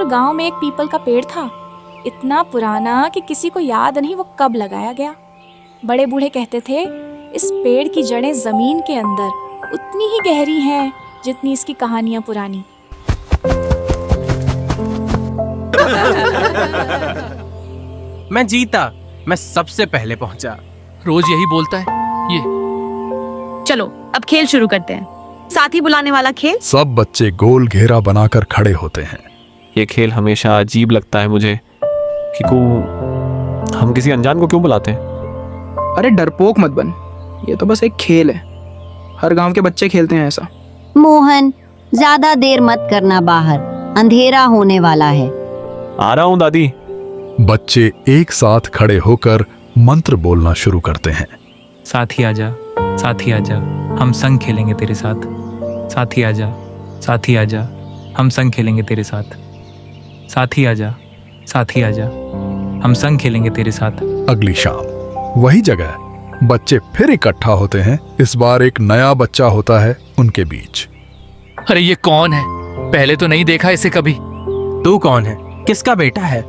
सुल्तानपुर गांव में एक पीपल का पेड़ था, इतना पुराना कि किसी को याद नहीं वो कब लगाया गया। बड़े बूढ़े कहते थे इस पेड़ की जड़ें जमीन के अंदर उतनी ही गहरी हैं जितनी इसकी कहानियां पुरानी। मैं जीता, मैं सबसे पहले पहुंचा। रोज यही बोलता है ये। चलो अब खेल शुरू करते हैं, साथी बुलाने वाला खेल। सब बच्चे गोल घेरा बनाकर खड़े होते हैं। ये खेल हमेशा अजीब लगता है मुझे कि हम किसी अनजान को क्यों बुलाते हैं। अरे डरपोक मत बन, ये तो बस एक खेल है, हर गांव के बच्चे खेलते हैं ऐसा। मोहन, ज्यादा देर मत करना बाहर, अंधेरा होने वाला है। आ रहा हूँ दादी। बच्चे एक साथ खड़े होकर मंत्र बोलना शुरू करते हैं। साथी आजा, साथी आजा, हम संग खेलेंगे तेरे साथ। साथी आजा, साथी आजा, हम संग खेलेंगे तेरे साथ। साथी आजा, साथी आजा, हम संग खेलेंगे तेरे साथ। अगली शाम वही जगह बच्चे फिर इकट्ठा होते हैं। इस बार एक नया बच्चा होता है उनके बीच। अरे ये कौन है? पहले तो नहीं देखा इसे कभी। तू कौन है? किसका बेटा है?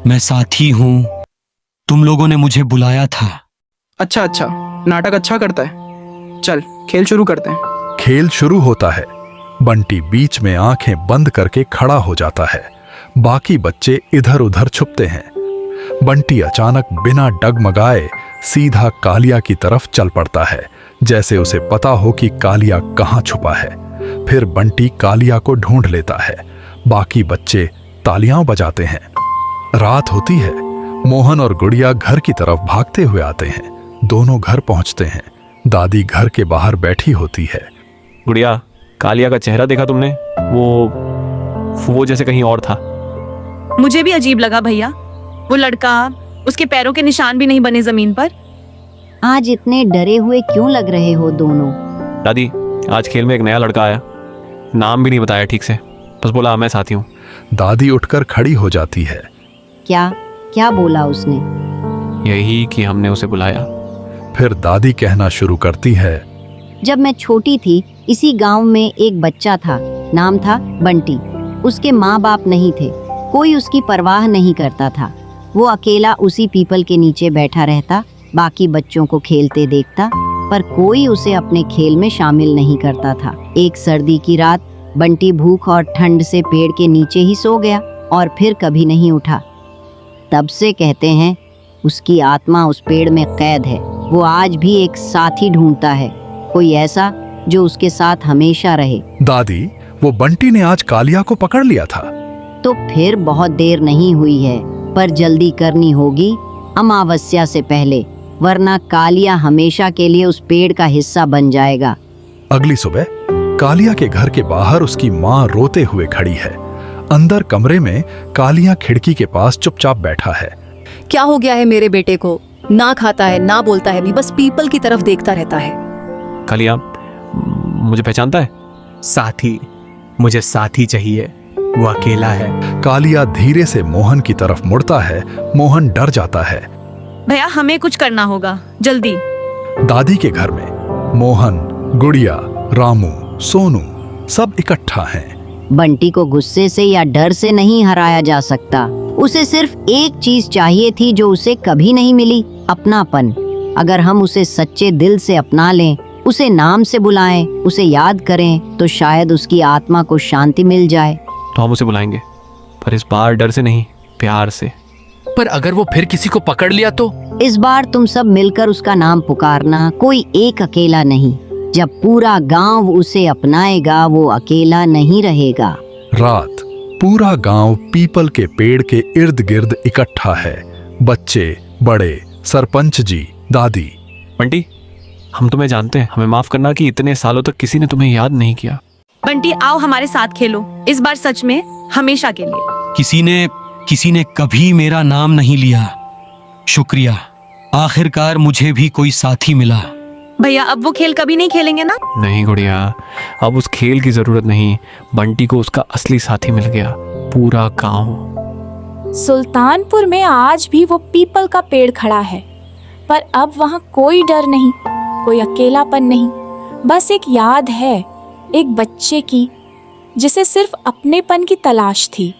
मैं साथी हूँ, तुम लोगों ने मुझे बुलाया था। अच्छा, नाटक अच्छा करता है। चल खेल शुरू करते हैं। खेल शुरू होता है। बंटी बीच में आंखें बंद करके खड़ा हो जाता है। बाकी बच्चे इधर उधर छुपते हैं। बंटी अचानक बिना डगमगाए सीधा कालिया की तरफ चल पड़ता है, जैसे उसे पता हो कि कालिया कहाँ छुपा है। फिर बंटी कालिया को ढूंढ लेता है। बाकी बच्चे तालियां बजाते हैं। रात होती है। मोहन और गुड़िया घर की तरफ भागते हुए आते हैं। दोनों घर पहुंचते हैं। दादी घर के बाहर बैठी होती है। गुड़िया, कालिया का चेहरा देखा तुमने? वो जैसे कहीं और था। मुझे भी अजीब लगा भैया, वो लड़का, उसके पैरों के निशान भी नहीं बने जमीन पर। आज इतने डरे हुए क्यों लग रहे हो दोनों? दादी, आज खेल में एक नया लड़का आया, नाम भी नहीं बताया ठीक से, बस बोला मैं साथी हूँ। दादी उठकर खड़ी हो जाती है। क्या बोला उसने? यही कि हमने उसे बुलाया। फिर दादी कहना शुरू करती है। जब मैं छोटी थी, इसी गांव में एक बच्चा था, नाम था बंटी। उसके माँ बाप नहीं थे, कोई उसकी परवाह नहीं करता था। वो अकेला उसी पीपल के नीचे बैठा रहता, बाकी बच्चों को खेलते देखता, पर कोई उसे अपने खेल में शामिल नहीं करता था। एक सर्दी की रात बंटी भूख और ठंड से पेड़ के नीचे ही सो गया और फिर कभी नहीं उठा। तब से कहते हैं उसकी आत्मा उस पेड़ में कैद है। वो आज भी एक साथी ढूंढता है, कोई ऐसा जो उसके साथ हमेशा रहे। दादी, वो बंटी ने आज कालिया को पकड़ लिया था। तो फिर बहुत देर नहीं हुई है, पर जल्दी करनी होगी अमावस्या से पहले, वरना कालिया हमेशा के लिए उस पेड़ का हिस्सा बन जाएगा। अगली सुबह कालिया के घर के बाहर उसकी माँ रोते हुए खड़ी है। अंदर कमरे में कालिया खिड़की के पास चुपचाप बैठा है। क्या हो गया है मेरे बेटे को? ना खाता है, ना बोलता है भी, बस पीपल की तरफ देखता रहता है। कालिया, मुझे पहचानता है? साथी, मुझे साथी चाहिए, वो अकेला है। कालिया धीरे से मोहन की तरफ मुड़ता है। मोहन डर जाता है। भैया हमें कुछ करना होगा, जल्दी। दादी के घर में मोहन, गुड़िया, रामू, सोनू सब इकट्ठा हैं। बंटी को गुस्से से या डर से नहीं हराया जा सकता। उसे सिर्फ एक चीज चाहिए थी जो उसे कभी नहीं मिली, अपनापन। अगर हम उसे सच्चे दिल से अपना लें, उसे नाम से बुलाएं, उसे याद करें, तो शायद उसकी आत्मा को शांति मिल जाए। तो हम उसे बुलाएंगे, पर इस बार डर से नहीं, प्यार से। पर अगर वो फिर किसी को पकड़ लिया तो? इस बार तुम सब मिलकर उसका नाम पुकारना, कोई एक अकेला नहीं। जब पूरा गांव उसे अपनाएगा, वो अकेला नहीं रहेगा। रात पूरा गांव पीपल के पेड़ के इर्द गिर्द इकट्ठा है। बच्चे, बड़े, सरपंच जी, दादी। बंटी, हम तुम्हें जानते हैं, हमें माफ करना कि इतने सालों तक किसी ने तुम्हें याद नहीं किया। बंटी आओ हमारे साथ खेलो, इस बार सच में, हमेशा के लिए। किसी ने कभी मेरा नाम नहीं लिया। शुक्रिया, आखिरकार मुझे भी कोई साथी मिला। भैया अब वो खेल कभी नहीं खेलेंगे ना? नहीं गुड़िया, अब उस खेल की जरूरत नहीं। बंटी को उसका असली साथी मिल गया, पूरा गांव। सुल्तानपुर में आज भी वो पीपल का पेड़ खड़ा है, पर अब वहाँ कोई डर नहीं, कोई अकेलापन नहीं। बस एक याद है, एक बच्चे की, जिसे सिर्फ अपनेपन की तलाश थी।